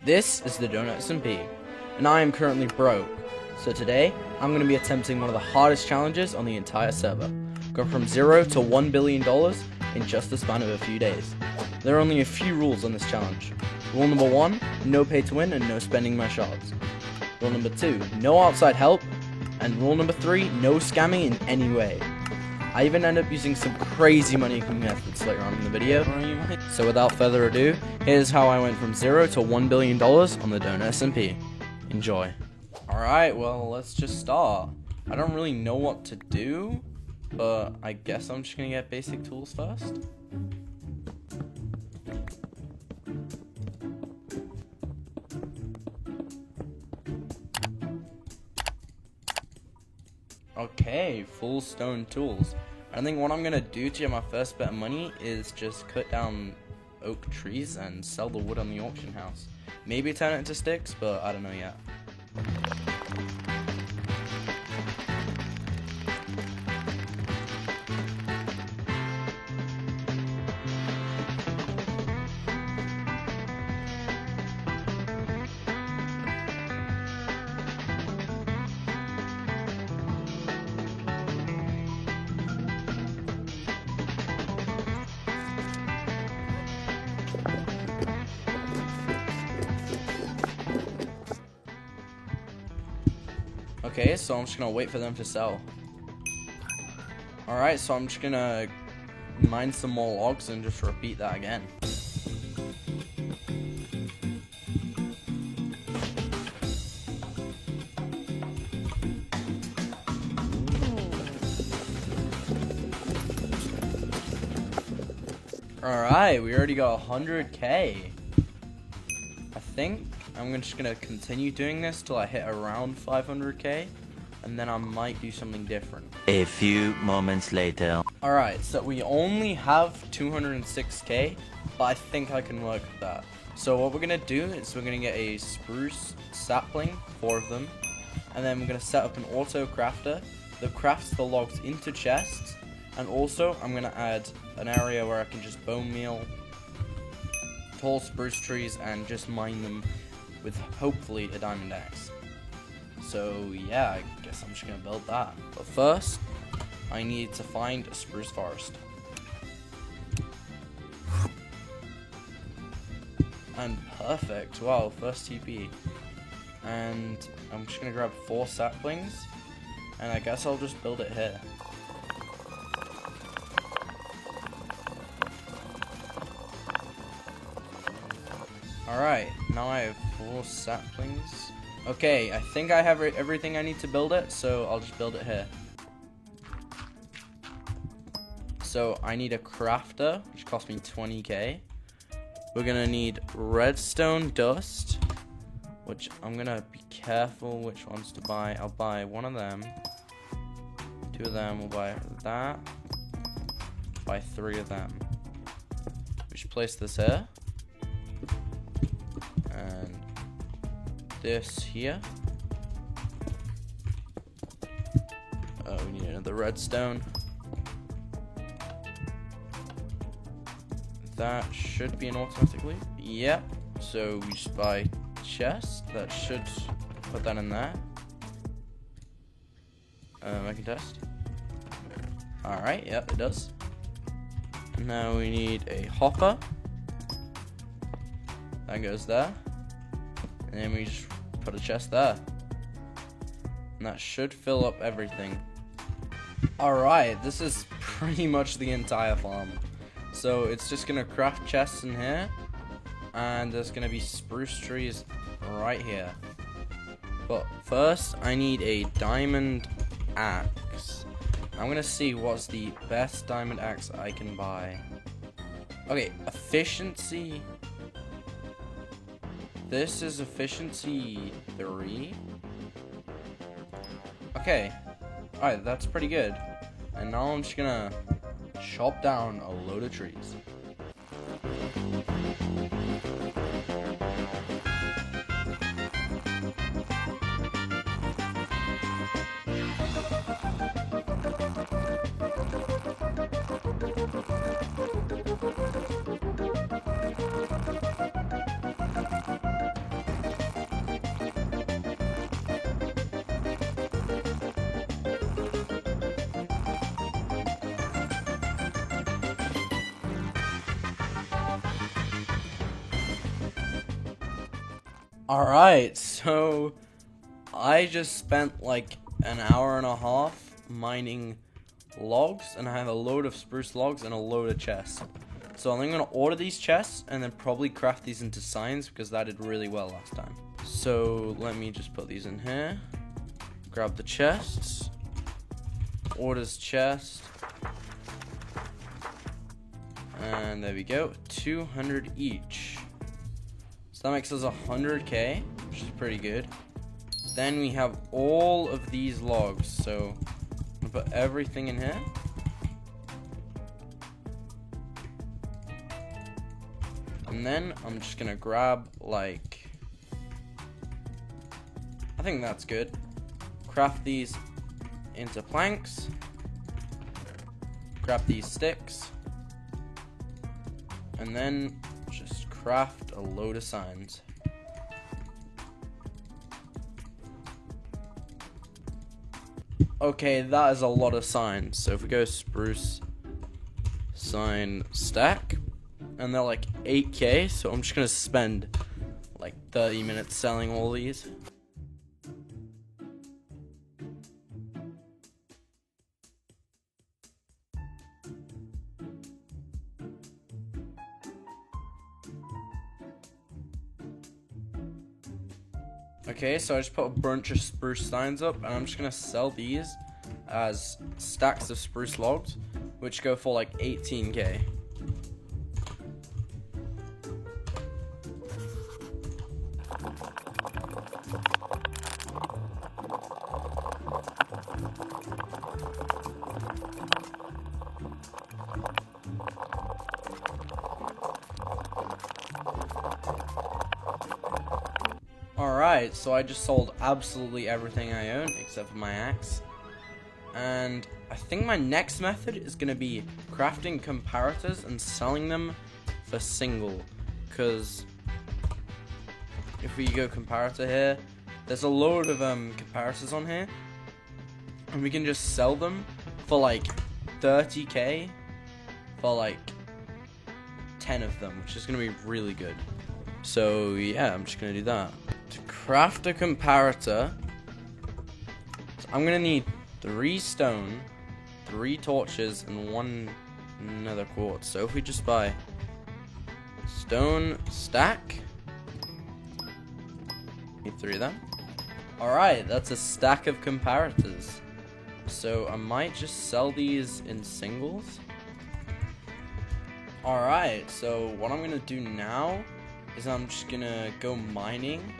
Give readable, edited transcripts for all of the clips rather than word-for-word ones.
This is the Donuts SMP, and I am currently broke. So today, I'm going to be attempting one of the hardest challenges on the entire server. Go from $0 to $1 billion in just the span of a few days. There are only a few rules on this challenge. Rule number 1, no pay to win and no spending my shards. Rule number 2, no outside help. And rule number 3, no scamming in any way. I even end up using some crazy money-making methods later on in the video. So without further ado, here's how I went from $0 to $1 billion on the Donuts SMP. Enjoy. Alright, well, let's just start. I don't really know what to do, but I guess I'm just gonna get basic tools first. Okay, full stone tools. I think what I'm gonna do to get my first bit of money is just cut down oak trees and sell the wood on the auction house. Maybe turn it into sticks, but I don't know yet. Okay, so I'm just gonna wait for them to sell. Alright, so I'm just gonna mine some more logs and just repeat that again. Alright, we already got 100k. I think I'm just gonna continue doing this till I hit around 500k, and then I might do something different. A few moments later. Alright, so we only have 206k, but I think I can work with that. So what we're gonna do is we're gonna get a spruce sapling, 4 of them, and then we're gonna set up an auto crafter that crafts the logs into chests, and also I'm gonna add an area where I can just bone meal tall spruce trees and just mine them with hopefully a diamond axe. So yeah, I guess I'm just gonna build that. But first, I need to find a spruce forest. And perfect, wow, first TP. And I'm just gonna grab 4 saplings, and I guess I'll just build it here. Alright, now I have 4 saplings. Okay, I think I have everything I need to build it, so I'll just build it here. So I need a crafter, which cost me 20k. We're gonna need redstone dust, which I'm gonna be careful which ones to buy. I'll buy 1 of them, 2 of them, we'll buy that, buy 3 of them. We should place this here. And this here. We need another redstone. That should be an automatically. Yep. So we just buy chest. That should put that in there. I can test. Alright, yep, it does. Now we need a hopper. That goes there. And then we just put a chest there. And that should fill up everything. Alright, this is pretty much the entire farm. So it's just gonna craft chests in here. And there's gonna be spruce trees right here. But first, I need a diamond axe. I'm gonna see what's the best diamond axe I can buy. Okay, efficiency. This is efficiency 3. Okay. Alright, that's pretty good. And now I'm just gonna chop down a load of trees. Alright, so I just spent like an hour and a half mining logs, and I have a load of spruce logs and a load of chests. So I'm gonna order these chests and then probably craft these into signs because that did really well last time. So let me just put these in here. Grab the chests. Orders chest. And there we go. 200 each. So that makes us 100k, which is pretty good. Then we have all of these logs. So I'm gonna put everything in here. And then I'm just gonna grab like, I think that's good. Craft these into planks. Grab these sticks. And then just craft a load of signs. Okay, that is a lot of signs. So if we go spruce sign stack, and they're like 8k, so I'm just gonna spend like 30 minutes selling all these. Okay, so I just put a bunch of spruce signs up, and I'm just gonna sell these as stacks of spruce logs, which go for like 18k. Alright, so I just sold absolutely everything I own except for my axe. And I think my next method is going to be crafting comparators and selling them for single. Because if we go comparator here, there's a load of comparators on here. And we can just sell them for like 30k for like 10 of them, which is going to be really good. So yeah, I'm just going to do that. To craft a comparator, I'm going to need 3 stone, 3 torches, and 1 nether quartz. So if we just buy stone stack, need 3 of them. Alright, that's a stack of comparators. So I might just sell these in singles. Alright, so what I'm going to do now is I'm just going to go mining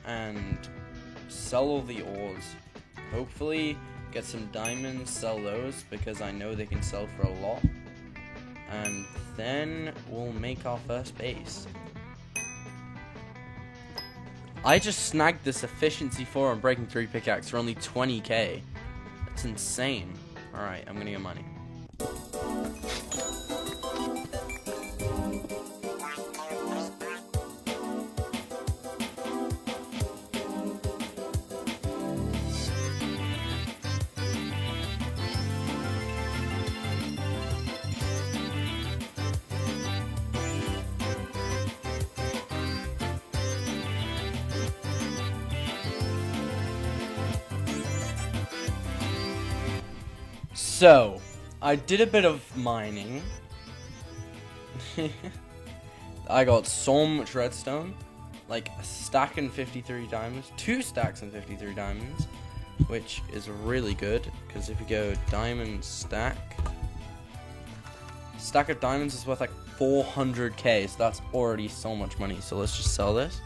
and sell all the ores. Hopefully get some diamonds, sell those because I know they can sell for a lot. And then we'll make our first base. I just snagged this efficiency 4 on breaking 3 pickaxe for only 20k. That's insane. Alright, I'm gonna get money. So, I did a bit of mining. I got so much redstone. Like a stack and 53 diamonds. 2 stacks and 53 diamonds. Which is really good. Because if you go diamond stack. Stack of diamonds is worth like 400k. So that's already so much money. So let's just sell this.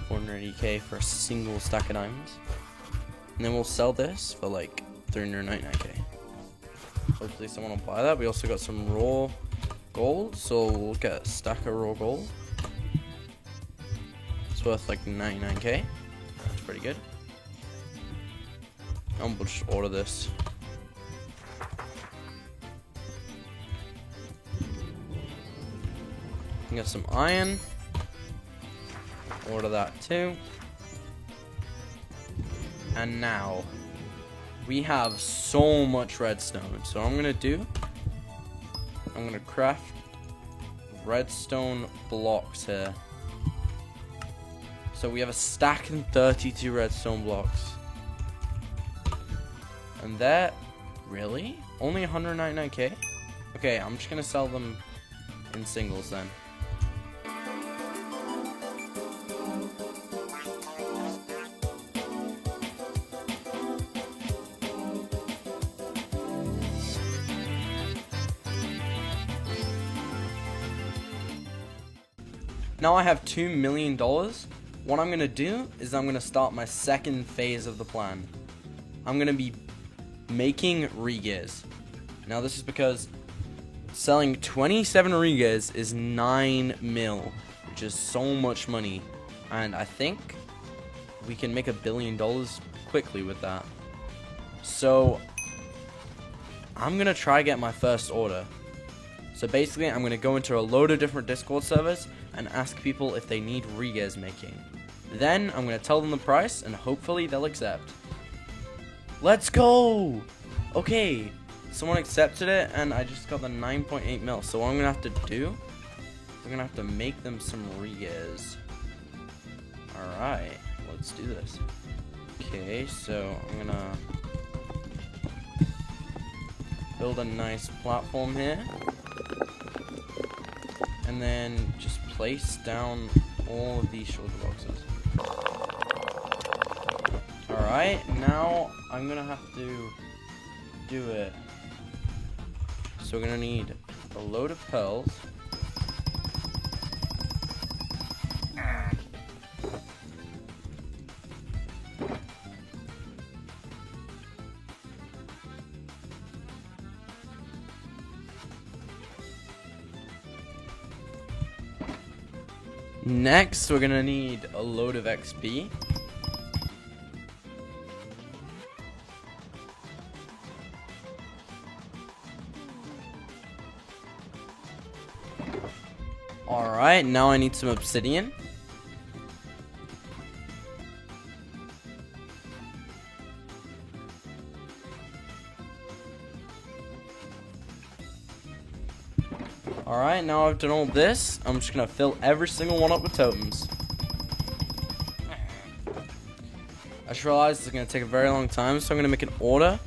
480k for a single stack of diamonds. And then we'll sell this for like 399k. Hopefully someone will buy that. We also got some raw gold, so we'll get a stack of raw gold. It's worth like 99k. That's pretty good. And we'll just order this. We got some iron. Order that too. And now we have so much redstone. So what I'm gonna do, I'm gonna craft redstone blocks here. So we have a stack and 32 redstone blocks. And that, really? Only 199k? Okay, I'm just gonna sell them in singles then. Now I have $2 million. What I'm gonna do is I'm gonna start my second phase of the plan. I'm gonna be making regears. Now this is because selling 27 regears is 9 mil, which is so much money, and I think we can make $1 billion quickly with that. So I'm gonna try get my first order. So basically I'm gonna go into a load of different Discord servers and ask people if they need regears making. Then I'm gonna tell them the price and hopefully they'll accept. Let's go! Okay, someone accepted it and I just got the 9.8 mil. So what I'm gonna have to do, I'm gonna have to make them some regears. Alright, let's do this. Okay, so I'm gonna build a nice platform here. And then just place down all of these shulker boxes. Alright, now I'm gonna have to do it. So we're gonna need a load of pearls. Next, we're gonna need a load of XP. Alright, now I need some obsidian. Alright, now I've done all this, I'm just gonna fill every single one up with totems. I just realized it's gonna take a very long time, so I'm gonna make an order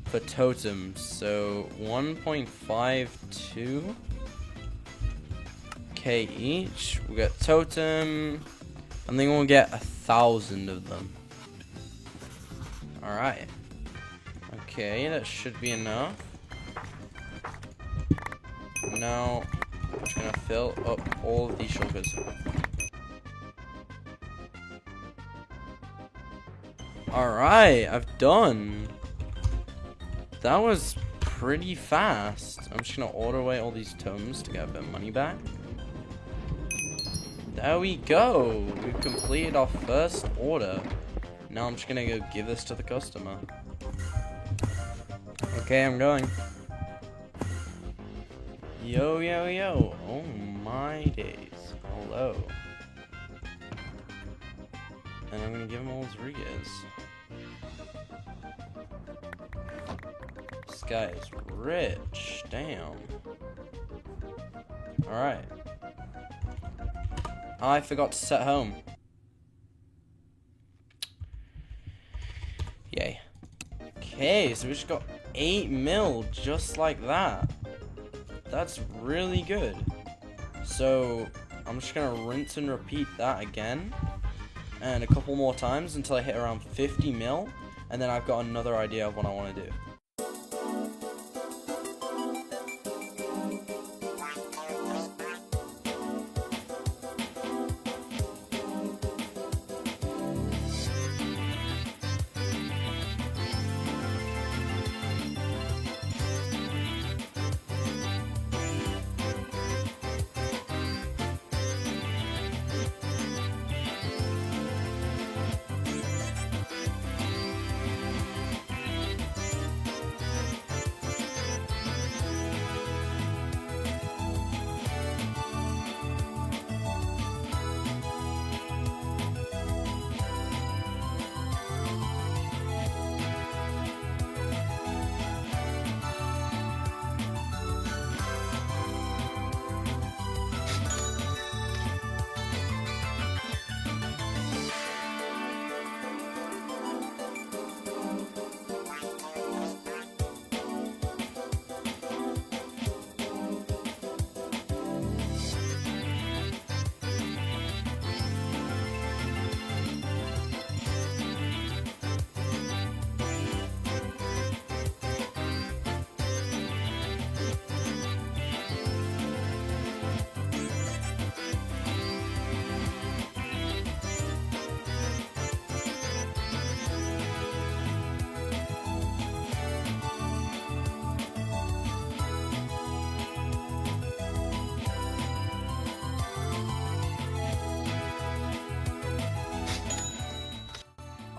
for totems. So 1.52k each. We got totem. I think we'll get 1,000 of them. Alright. Okay, that should be enough. Now, I'm just gonna fill up all of these shulkers. Alright, I've done. That was pretty fast. I'm just gonna order away all these totems to get a bit of money back. There we go. We've completed our first order. Now I'm just gonna go give this to the customer. Okay, I'm going. Yo, yo, yo. Oh my days. Hello. And I'm gonna give him all his regears. This guy is rich. Damn. Alright. I forgot to set home. Yay. Okay, so we just got 8 mil just like that. That's really good. So I'm just gonna rinse and repeat that again and a couple more times until I hit around 50 mil, and then I've got another idea of what I want to do.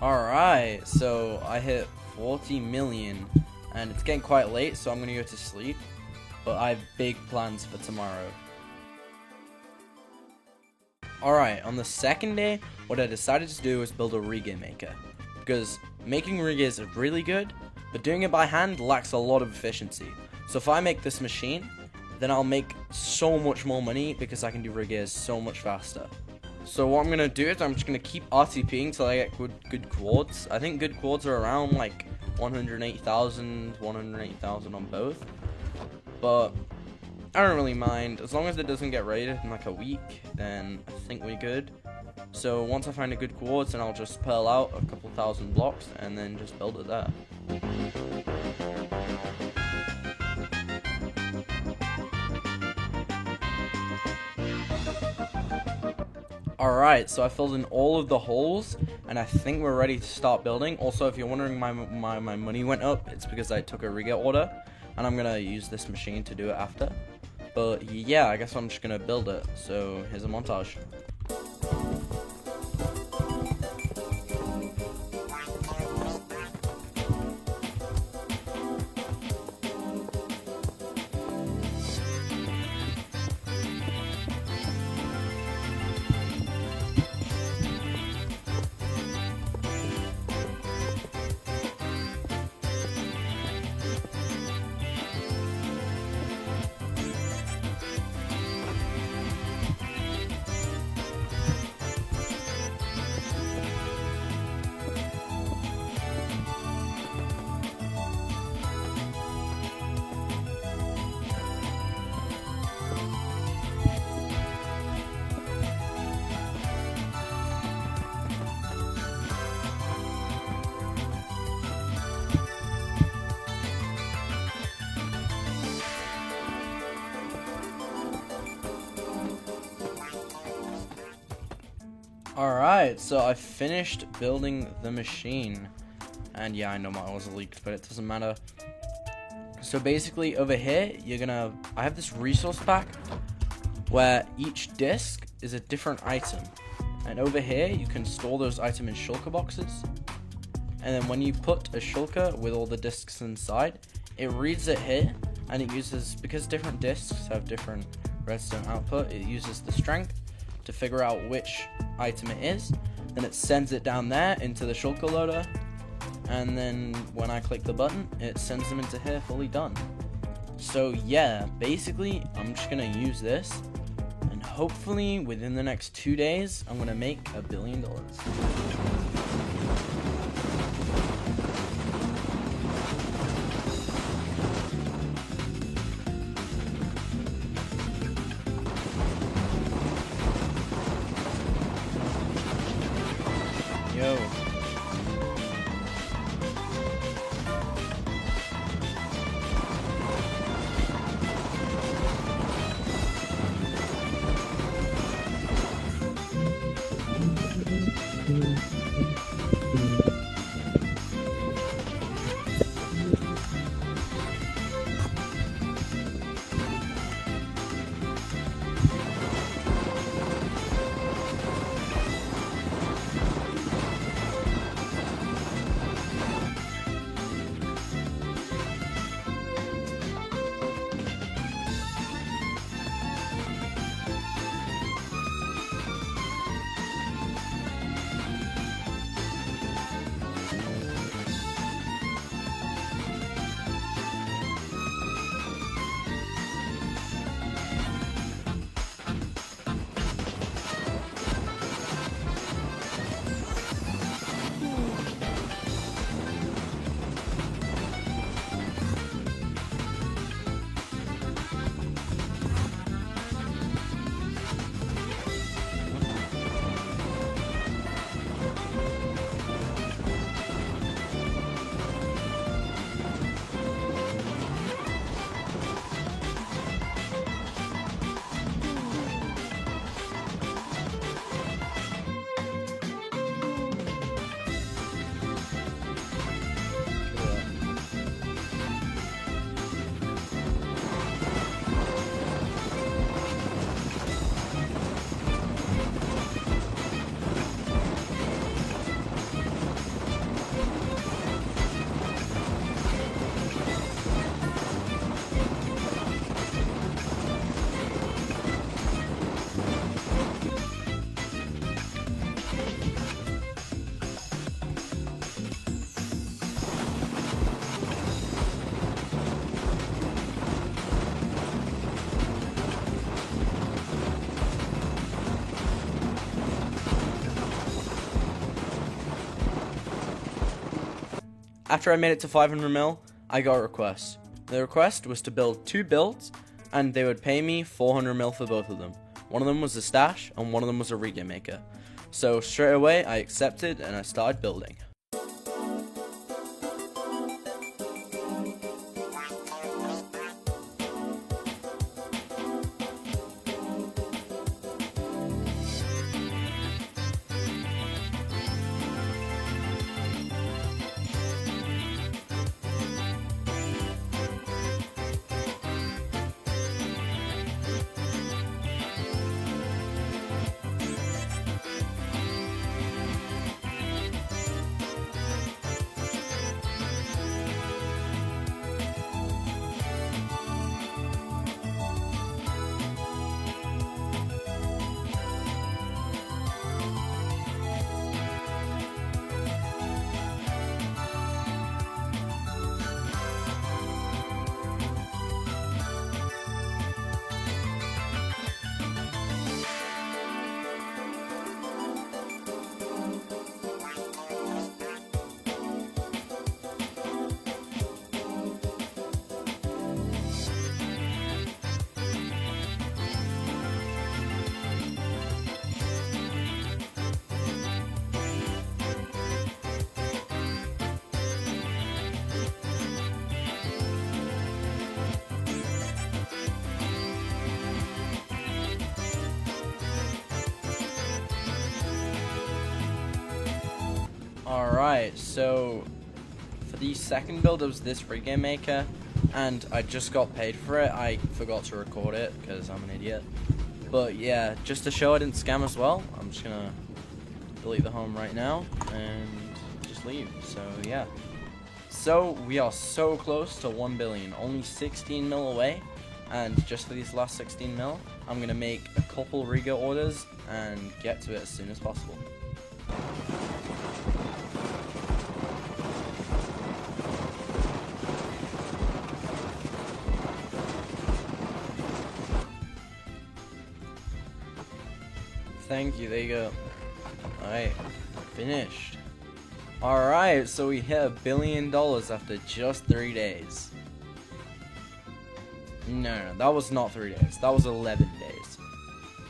Alright, so I hit 40 million, and it's getting quite late, so I'm gonna go to sleep. But I have big plans for tomorrow. Alright, on the second day, what I decided to do was build a regear maker. Because making regears is really good, but doing it by hand lacks a lot of efficiency. So if I make this machine, then I'll make so much more money because I can do regears so much faster. So what I'm going to do is I'm just going to keep RTPing till I get good quartz. I think good quartz are around like 108,000 on both. But I don't really mind. As long as it doesn't get raided in like a week, then I think we're good. So once I find a good quartz, then I'll just pearl out a couple thousand blocks and then just build it there. Alright, so I filled in all of the holes, and I think we're ready to start building. Also, if you're wondering why my money went up, it's because I took a regear order, and I'm going to use this machine to do it after. But yeah, I guess I'm just going to build it. So here's a montage. Alright, so I finished building the machine. And yeah, I know mine was leaked, but it doesn't matter. So basically over here, I have this resource pack where each disc is a different item. And over here, you can store those items in shulker boxes. And then when you put a shulker with all the discs inside, it reads it here, and it uses, because different discs have different redstone output, it uses the strength to figure out which item it is. Then it sends it down there into the shulker loader, and then when I click the button, it sends them into here fully done. So yeah, basically I'm just gonna use this, and hopefully within the next 2 days I'm gonna make $1 billion. Yo. After I made it to 500 mil, I got a request. The request was to build 2 builds, and they would pay me 400 mil for both of them. One of them was a stash, and one of them was a regame maker. So straight away, I accepted, and I started building. Alright, so for the second build, it was this regame maker, and I just got paid for it. I forgot to record it because I'm an idiot. But yeah, just to show I didn't scam as well, I'm just gonna delete the home right now and just leave. So yeah. So we are so close to 1 billion, only 16 mil away, and just for these last 16 mil, I'm gonna make a couple Riga orders and get to it as soon as possible. Thank you, there you go. Alright, finished. Alright, so we hit $1 billion after just 3 days. No, that was not 3 days. That was 11 days.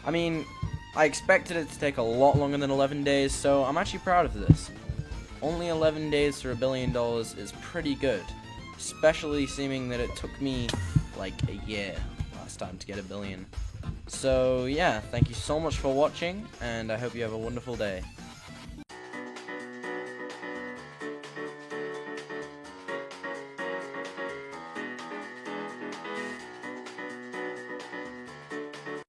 I mean, I expected it to take a lot longer than 11 days, so I'm actually proud of this. Only 11 days for $1 billion is pretty good, especially seeming that it took me like a year last time to get $1 billion. So yeah, thank you so much for watching, and I hope you have a wonderful day.